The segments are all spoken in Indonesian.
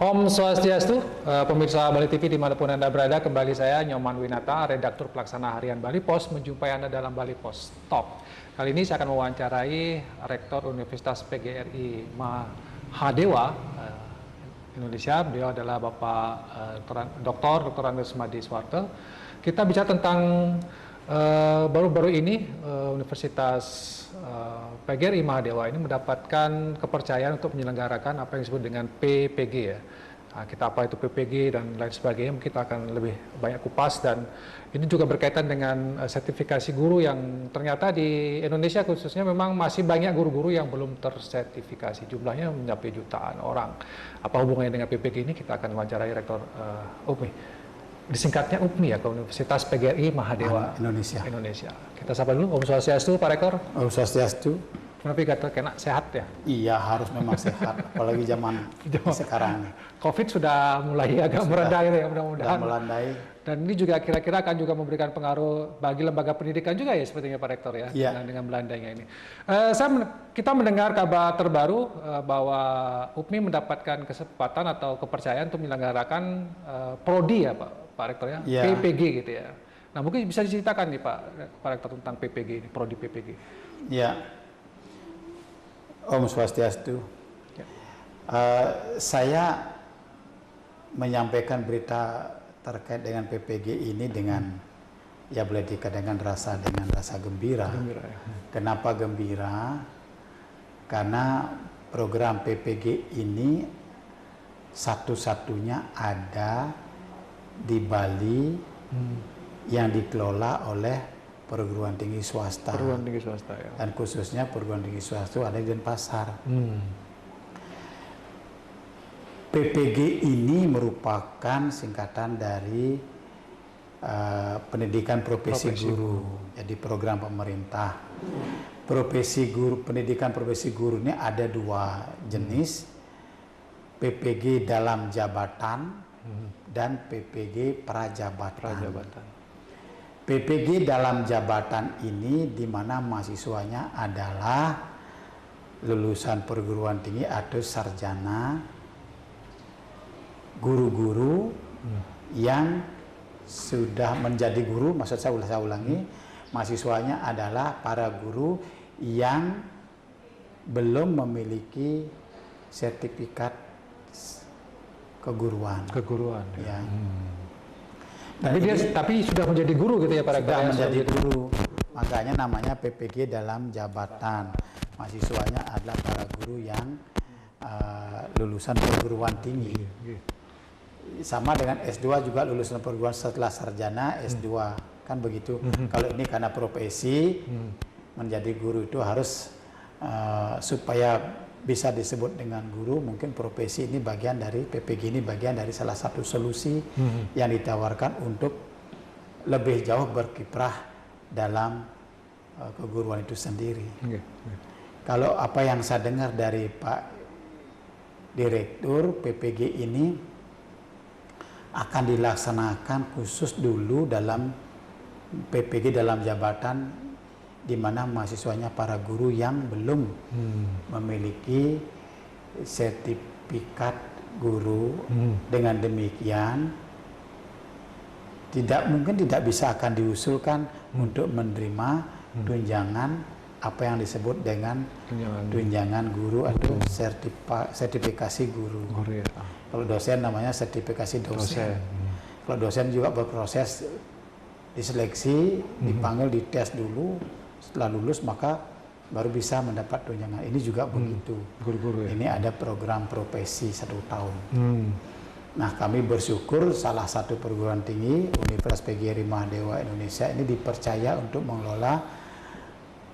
Om Swastiastu, pemirsa Bali TV dimanapun Anda berada, kembali saya Nyoman Winata, redaktur pelaksana harian Bali Pos, menjumpai Anda dalam Bali Pos Talk. Kali ini saya akan mewawancarai Rektor Universitas PGRI Mahadewa Indonesia. Beliau adalah Bapak Dr. Andes Madi Swarte. Kita bicara tentang baru-baru ini Universitas PGRI Mahadewa ini mendapatkan kepercayaan untuk menyelenggarakan apa yang disebut dengan PPG ya. Nah, kita apa itu PPG dan lain sebagainya, kita akan lebih banyak kupas, dan ini juga berkaitan dengan sertifikasi guru yang ternyata di Indonesia khususnya memang masih banyak guru-guru yang belum tersertifikasi, jumlahnya mencapai jutaan orang. Apa hubungannya dengan PPG ini? Kita akan wawancarai Rektor UPMI. Disingkatnya UPMI ya, ke Universitas PGRI Mahadewa Indonesia. Kita sapa dulu. Om Swastiastu, Pak Rektor. Om Swastiastu. Kenapa kata kena sehat ya? Iya, harus memang sehat, apalagi zaman sekarang. COVID sudah mulai agak meredah ya, mudah-mudahan. Melandai. Dan ini juga kira-kira akan juga memberikan pengaruh bagi lembaga pendidikan juga ya, sepertinya Pak Rektor ya, iya. dengan melandainya ini. Kita mendengar kabar terbaru bahwa UPMI mendapatkan kesempatan atau kepercayaan untuk menyelenggarakan prodi ya Pak Rektor ya, iya. PPG gitu ya. Nah, mungkin bisa diceritakan nih Pak Rektor tentang PPG ini, prodi PPG. Ya. Om Swastiastu. Ya. Saya menyampaikan berita terkait dengan PPG ini dengan ya boleh dikatakan dengan rasa gembira. Ya. Kenapa gembira? Karena program PPG ini satu-satunya ada di Bali yang dikelola oleh perguruan tinggi swasta. Perguruan tinggi swasta ya. Dan khususnya perguruan tinggi swasta ada di Denpasar. PPG ini merupakan singkatan dari pendidikan profesi guru. Jadi program pemerintah. Profesi guru, pendidikan profesi guru ini ada dua jenis. PPG dalam jabatan dan PPG prajabatan. PPG dalam jabatan ini di mana mahasiswanya adalah lulusan perguruan tinggi atau sarjana, guru-guru yang sudah menjadi guru, maksud saya ulangi, mahasiswanya adalah para guru yang belum memiliki sertifikat keguruan. Ya. Tapi sudah menjadi guru gitu ya Pak Rektor? Sudah menjadi guru, makanya namanya PPG dalam jabatan. Mahasiswanya adalah para guru yang lulusan perguruan tinggi. Sama dengan S2 juga lulusan perguruan setelah sarjana S2, kan begitu. Kalau ini karena profesi, menjadi guru itu harus supaya bisa disebut dengan guru, mungkin profesi ini bagian dari PPG ini bagian dari salah satu solusi yang ditawarkan untuk lebih jauh berkiprah dalam keguruan itu sendiri. Kalau apa yang saya dengar dari Pak Direktur, PPG ini akan dilaksanakan khusus dulu dalam PPG dalam jabatan di mana mahasiswanya para guru yang belum memiliki sertifikat guru. Dengan demikian tidak bisa akan diusulkan untuk menerima tunjangan apa yang disebut dengan tunjangan guru atau sertifikasi guru. Kalau dosen namanya sertifikasi dosen. Kalau dosen juga berproses diseleksi, dipanggil, dites dulu. Setelah lulus maka baru bisa mendapat tunjangan. Ini juga begitu. Guru-guru ya? Ini ada program profesi 1 tahun. Nah, kami bersyukur salah satu perguruan tinggi Universitas PGRI Mahadewa Indonesia ini dipercaya untuk mengelola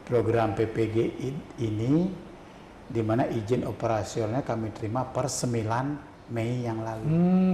program PPG ini, di mana izin operasionalnya kami terima per 9 Mei yang lalu.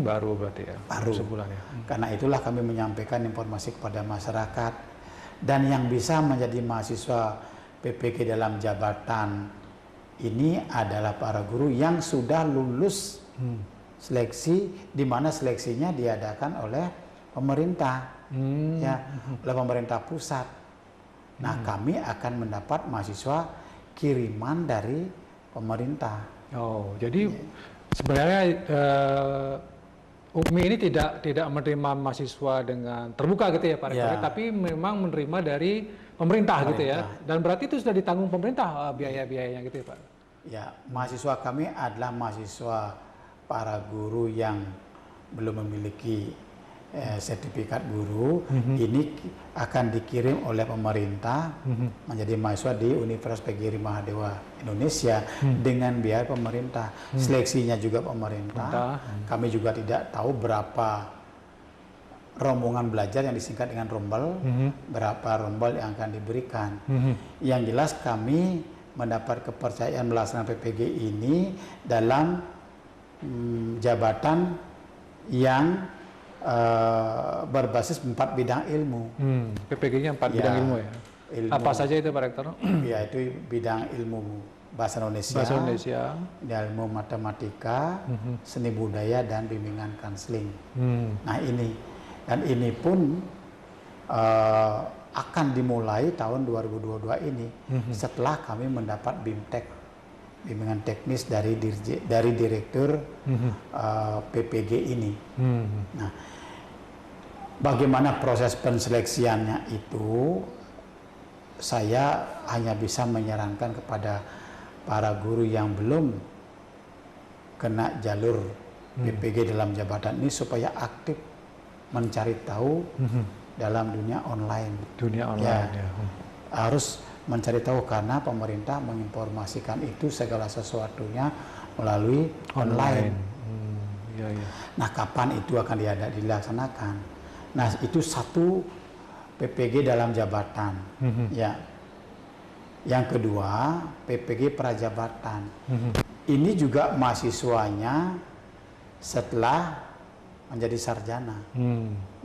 Baru berarti ya? Baru. Sebulan ya? Karena itulah kami menyampaikan informasi kepada masyarakat. Dan yang bisa menjadi mahasiswa PPG dalam jabatan ini adalah para guru yang sudah lulus seleksi, di mana seleksinya diadakan oleh pemerintah, ya, oleh pemerintah pusat. Nah, kami akan mendapat mahasiswa kiriman dari pemerintah. Oh, jadi Sebenarnya UPMI ini tidak menerima mahasiswa dengan terbuka gitu ya Pak Rektor, Ya. tapi memang menerima dari pemerintah gitu ya. Pemerintah. Dan berarti itu sudah ditanggung pemerintah biaya-biayanya gitu ya Pak. Ya, mahasiswa kami adalah mahasiswa para guru yang belum memiliki sertifikat guru. Ini akan dikirim oleh pemerintah menjadi mahasiswa di Universitas PGRI Mahadewa Indonesia dengan biaya pemerintah. Seleksinya juga pemerintah. Kami juga tidak tahu berapa rombongan belajar yang disingkat dengan rombel, berapa rombel yang akan diberikan. Yang jelas kami mendapat kepercayaan melaksanakan PPG ini dalam jabatan yang berbasis 4 bidang ilmu. PPG-nya 4 bidang ilmu ya. Ilmu, Apa saja itu Pak Rektor? yaitu bidang ilmu bahasa Indonesia, ilmu matematika, seni budaya, dan bimbingan konseling. Nah ini pun akan dimulai tahun 2022 ini setelah kami mendapat BIMTEK, bimbingan teknis dari direktur PPG ini. Nah, bagaimana proses penseleksiannya itu, saya hanya bisa menyarankan kepada para guru yang belum kena jalur PPG dalam jabatan ini supaya aktif mencari tahu dalam dunia online. Ya. Harus mencari tahu karena pemerintah menginformasikan itu segala sesuatunya melalui online. Nah, kapan itu akan dilaksanakan? Nah, itu satu PPG dalam jabatan. Ya. Yang kedua, PPG prajabatan. Ini juga mahasiswanya setelah menjadi sarjana.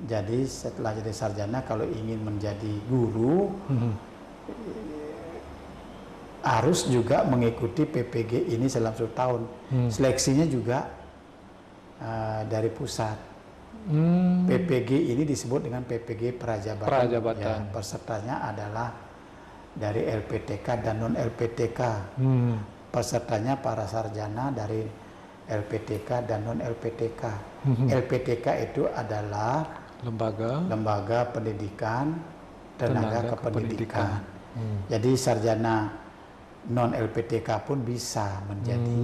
Jadi setelah jadi sarjana, kalau ingin menjadi guru, harus juga mengikuti PPG ini selama 1 tahun. Seleksinya juga dari pusat. PPG ini disebut dengan PPG prajabatan. Ya, pesertanya adalah dari LPTK dan non LPTK. Pesertanya para sarjana dari LPTK dan non LPTK. LPTK itu adalah lembaga pendidikan tenaga kependidikan. Jadi sarjana non LPTK pun bisa menjadi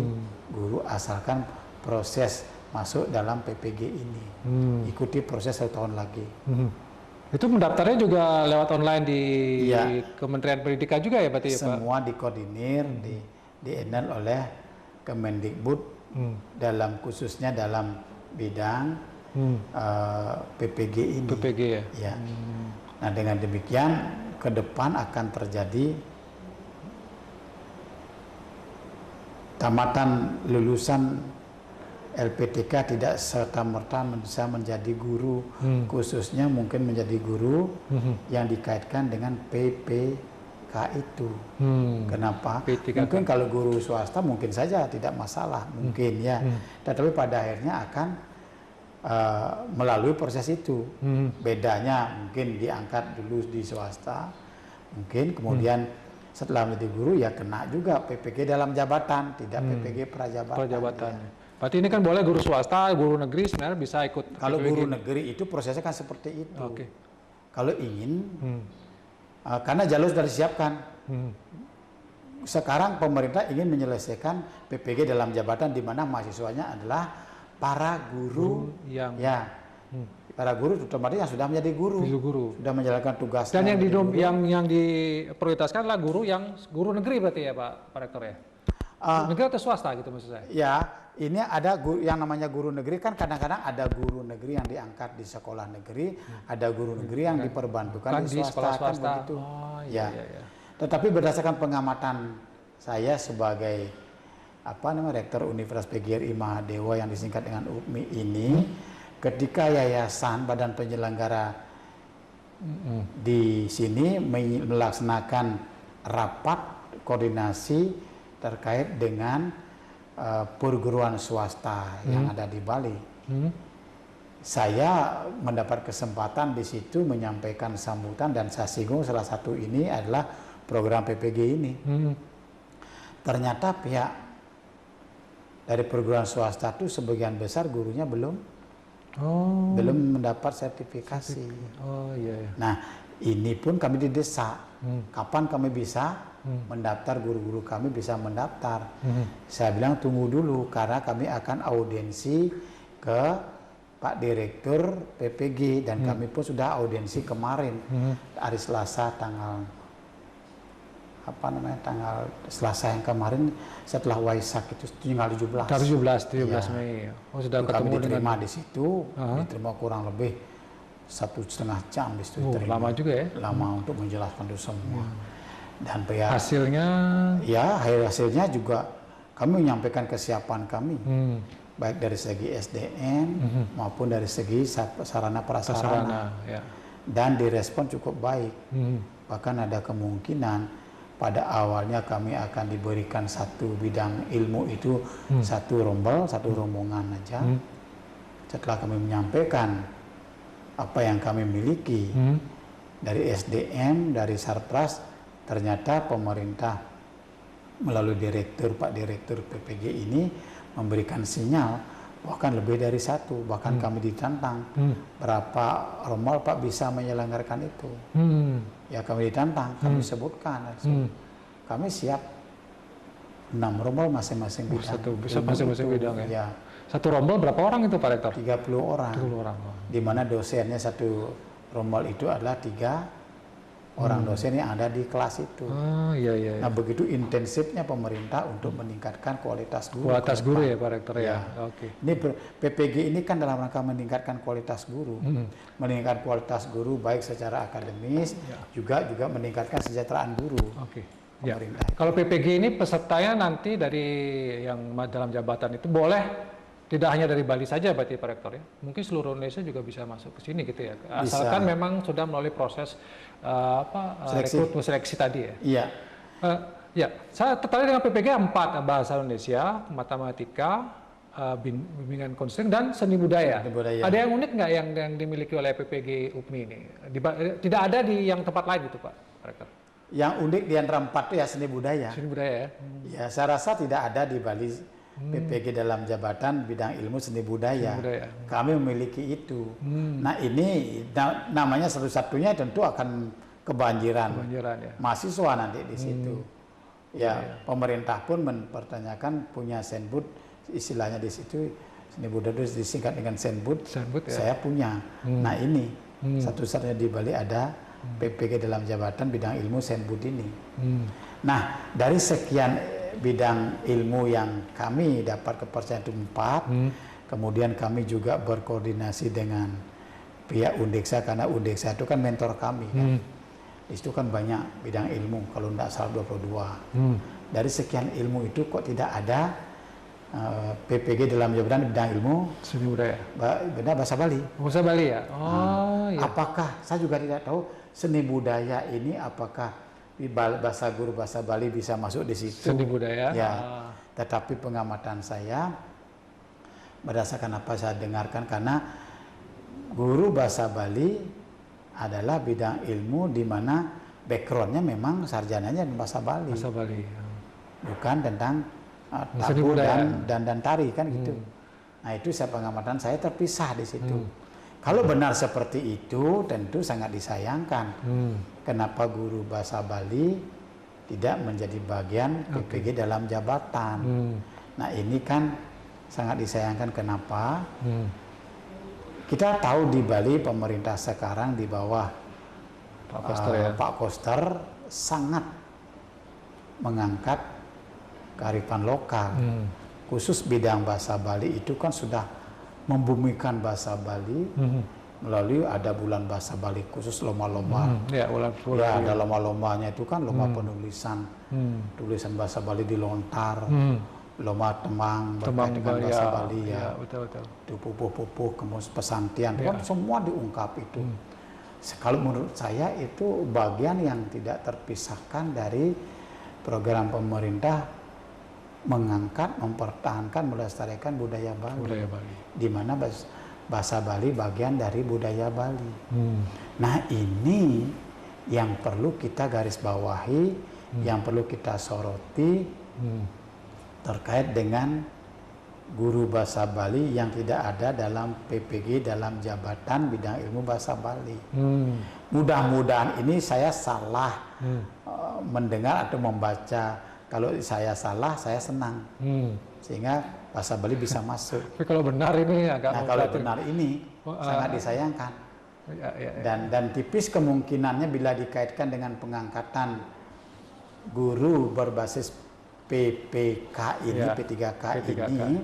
guru asalkan proses masuk dalam PPG ini. Ikuti proses 1 tahun lagi. Itu mendaftarnya juga lewat online di Kementerian Pendidikan juga ya berarti ya Pak? Semua dikoordinir, di-handle oleh Kemendikbud dalam khususnya dalam bidang PPG ini. PPG ya? Ya. Nah, dengan demikian ke depan akan terjadi tamatan lulusan LPTK tidak serta-merta bisa menjadi guru, khususnya mungkin menjadi guru yang dikaitkan dengan PPK itu. Kenapa? Mungkin kalau guru swasta mungkin saja tidak masalah, mungkin ya. Tetapi pada akhirnya akan melalui proses itu. Bedanya mungkin diangkat dulu di swasta, mungkin kemudian setelah menjadi guru ya kena juga PPG dalam jabatan, tidak PPG prajabatan. Ya. Berarti ini kan boleh guru swasta, guru negeri sebenarnya bisa ikut. Kalau guru negeri itu prosesnya kan seperti itu. Kalau ingin, karena jalur sudah disiapkan. Sekarang pemerintah ingin menyelesaikan PPG dalam jabatan di mana mahasiswanya adalah para guru yang para guru otomatis yang sudah menjadi guru, sudah menjalankan tugasnya. Dan yang diprioritaskan adalah guru negeri berarti ya Pak Rektor ya? Negeri atau swasta gitu maksud saya? Ya, ini ada guru, yang namanya guru negeri kan kadang-kadang ada guru negeri yang diangkat di sekolah negeri, ada guru negeri yang diperbantukan di swasta, kan begitu. Tetapi berdasarkan pengamatan saya sebagai Rektor Universitas PGRI Mahadewa yang disingkat dengan UPMI ini, ketika yayasan badan penyelenggara di sini melaksanakan rapat koordinasi terkait dengan perguruan swasta yang ada di Bali. Saya mendapat kesempatan di situ menyampaikan sambutan dan saya singgung salah satu ini adalah program PPG ini. Ternyata pihak dari perguruan swasta itu sebagian besar gurunya belum mendapat sertifikasi. Oh iya, iya. Nah, ini pun kami didesak. Kapan kami bisa mendaftar, guru-guru kami bisa mendaftar. Saya bilang tunggu dulu karena kami akan audiensi ke Pak Direktur PPG dan kami pun sudah audiensi kemarin hari Selasa tanggal Selasa yang kemarin setelah Waisak itu tanggal 17. Tanggal 17 Ya. Mei. Oh, sudah Itu ketemu kami diterima dengan di situ, diterima kurang lebih 1,5 jam di situ. lama juga ya. Lama untuk menjelaskan itu semua. Dan ya, Hasilnya ya hasilnya juga kami menyampaikan kesiapan kami. Baik dari segi SDM maupun dari segi sarana prasarana. ya. Dan direspon cukup baik. Bahkan ada kemungkinan pada awalnya kami akan diberikan satu bidang ilmu itu satu rombongan aja. Setelah kami menyampaikan apa yang kami miliki dari SDM, dari Sarpras, ternyata pemerintah melalui Pak Direktur PPG ini memberikan sinyal bahkan lebih dari satu, bahkan kami ditantang berapa rombongan Pak bisa menyelenggarakan itu. Ya kami ditantang, kami sebutkan, kami siap 6 rombol masing-masing bidang. Bisa masing-masing bidang ya. Ya. Satu rombol berapa orang itu Pak Rektor? 30 orang. 30 orang. Di mana dosennya satu rombol itu adalah 3 orang dosen yang ada di kelas itu. Iya. Nah begitu intensifnya pemerintah untuk meningkatkan kualitas guru. Kualitas guru ya Pak Rektor ya. Oke. Ini PPG ini kan dalam rangka meningkatkan kualitas guru, meningkatkan kualitas guru baik secara akademis, juga meningkatkan kesejahteraan guru. Oke. Ya. Kalau PPG ini pesertanya nanti dari yang dalam jabatan itu boleh tidak hanya dari Bali saja berarti Pak Rektor ya. Mungkin seluruh Indonesia juga bisa masuk ke sini gitu ya. Asalkan memang sudah melalui proses seleksi tadi ya. Iya. Ya, saya tertarik dengan PPG 4 bahasa Indonesia, matematika, bimbingan konseling dan seni budaya. Ada yang unik nggak yang dimiliki oleh PPG UPMI ini? Tidak ada di yang tempat lain gitu Pak Rektor. Yang unik di antara 4 itu ya seni budaya. Seni budaya ya. Ya, saya rasa tidak ada di Bali PPG dalam jabatan bidang ilmu seni budaya. Kami memiliki itu. Nah ini namanya satu-satunya tentu akan kebanjiran ya. Mahasiswa nanti di situ. Pemerintah pun mempertanyakan punya senbud, istilahnya di situ seni budaya itu disingkat dengan senbud ya. Saya punya. Nah ini satu-satunya di Bali ada PPG dalam jabatan bidang ilmu senbud ini. Nah dari sekian bidang ilmu yang kami dapat kepercayaan itu 4, kemudian kami juga berkoordinasi dengan pihak Undeksa karena Undeksa itu kan mentor kami kan. Di situ kan banyak bidang ilmu kalau tidak salah 22. Dari sekian ilmu itu kok tidak ada PPG dalam jabatan bidang ilmu seni budaya. Benar bahasa Bali. Bahasa Bali ya. Iya. Apakah saya juga tidak tahu seni budaya ini apakah bahasa guru bahasa Bali bisa masuk di situ. Seni budaya. Ya. Tetapi pengamatan saya berdasarkan apa saya dengarkan karena guru bahasa Bali adalah bidang ilmu di mana backgroundnya memang sarjananya di bahasa Bali. Bahasa Bali. Bukan tentang tabu dan tari kan gitu. Nah itu pengamatan saya terpisah di situ. Kalau benar seperti itu tentu sangat disayangkan. Kenapa guru bahasa Bali tidak menjadi bagian PPG dalam jabatan? Nah ini kan sangat disayangkan. Kenapa? Kita tahu di Bali pemerintah sekarang di bawah Pak Koster sangat mengangkat kearifan lokal. Khusus bidang bahasa Bali itu kan sudah membumikan bahasa Bali melalui ada bulan bahasa Bali khusus lomba-lomba. Ada lomba-lombanya itu kan lomba penulisan, tulisan bahasa Bali dilontar, lomba temang berkait dengan bahasa Bali ya. Itu pupuh-pupuh, kemudian pesantian, kan semua diungkap itu. Kalau menurut saya itu bagian yang tidak terpisahkan dari program pemerintah mengangkat, mempertahankan, melestarikan budaya Bali. Di mana bahasa Bali bagian dari budaya Bali. Nah ini yang perlu kita garis bawahi, yang perlu kita soroti terkait dengan guru bahasa Bali yang tidak ada dalam PPG dalam jabatan bidang ilmu bahasa Bali. Mudah-mudahan ini saya salah mendengar atau membaca. Kalau saya salah, saya senang. Sehingga bahasa Bali bisa masuk. Tapi kalau benar ini agak Nah, kalau benar ini sangat disayangkan. Dan tipis kemungkinannya bila dikaitkan dengan pengangkatan guru berbasis PPK ini, Ya, P3K P3K. ini,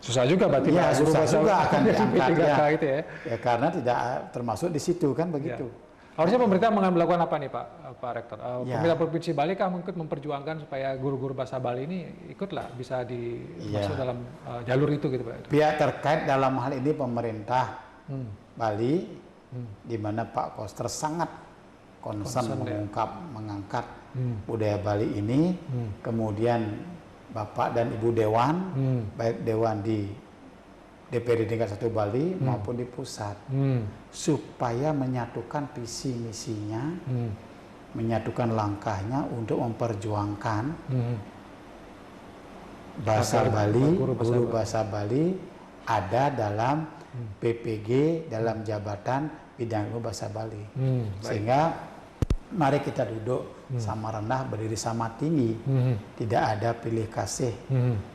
susah juga berarti ya Pak, susah bahasa juga akan diangkat P3K gitu ya. ya karena tidak termasuk di situ kan begitu. Harusnya pemerintah melakukan apa nih Pak Rektor? Ya. Pemerintah Provinsi Bali kah mungkin memperjuangkan supaya guru-guru bahasa Bali ini ikutlah bisa masuk dalam jalur itu gitu Pak? Pihak terkait dalam hal ini pemerintah Bali, di mana Pak Koster sangat concern mengangkat budaya Bali ini, kemudian Bapak dan Ibu Dewan, baik Dewan di DPRD tingkat 1 Bali maupun di pusat, supaya menyatukan visi misinya, menyatukan langkahnya untuk memperjuangkan bahasa Bali, guru bahasa Bali ada dalam PPG dalam jabatan bidang ilmu bahasa Bali. Sehingga mari kita duduk sama rendah berdiri sama tinggi, tidak ada pilih kasih,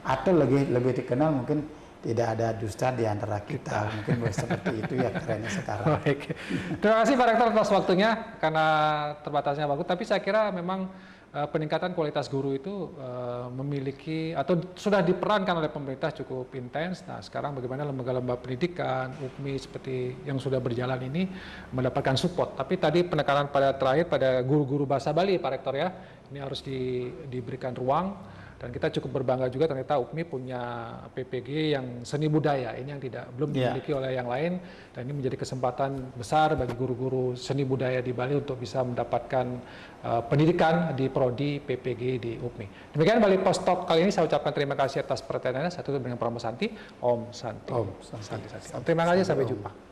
atau lebih dikenal mungkin tidak ada dusta di antara kita. Mungkin seperti itu ya kerennya sekarang. Baik. Terima kasih Pak Rektor atas waktunya, karena terbatasnya waktu, tapi saya kira memang peningkatan kualitas guru itu memiliki atau sudah diperankan oleh pemerintah cukup intens. Nah, sekarang bagaimana lembaga-lembaga pendidikan, UPMI seperti yang sudah berjalan ini mendapatkan support. Tapi tadi penekanan terakhir pada guru-guru bahasa Bali, Pak Rektor ya, ini harus diberikan ruang. Dan kita cukup berbangga juga ternyata UPMI punya PPG yang seni budaya, ini yang belum dimiliki oleh yang lain, dan ini menjadi kesempatan besar bagi guru-guru seni budaya di Bali untuk bisa mendapatkan pendidikan di prodi PPG di UPMI. Demikian Bali Post Talk kali ini, saya ucapkan terima kasih atas perhatiannya. Saya tutup dengan Promo Santi, Om Santi. Om Santi. Terima kasih, sampai jumpa.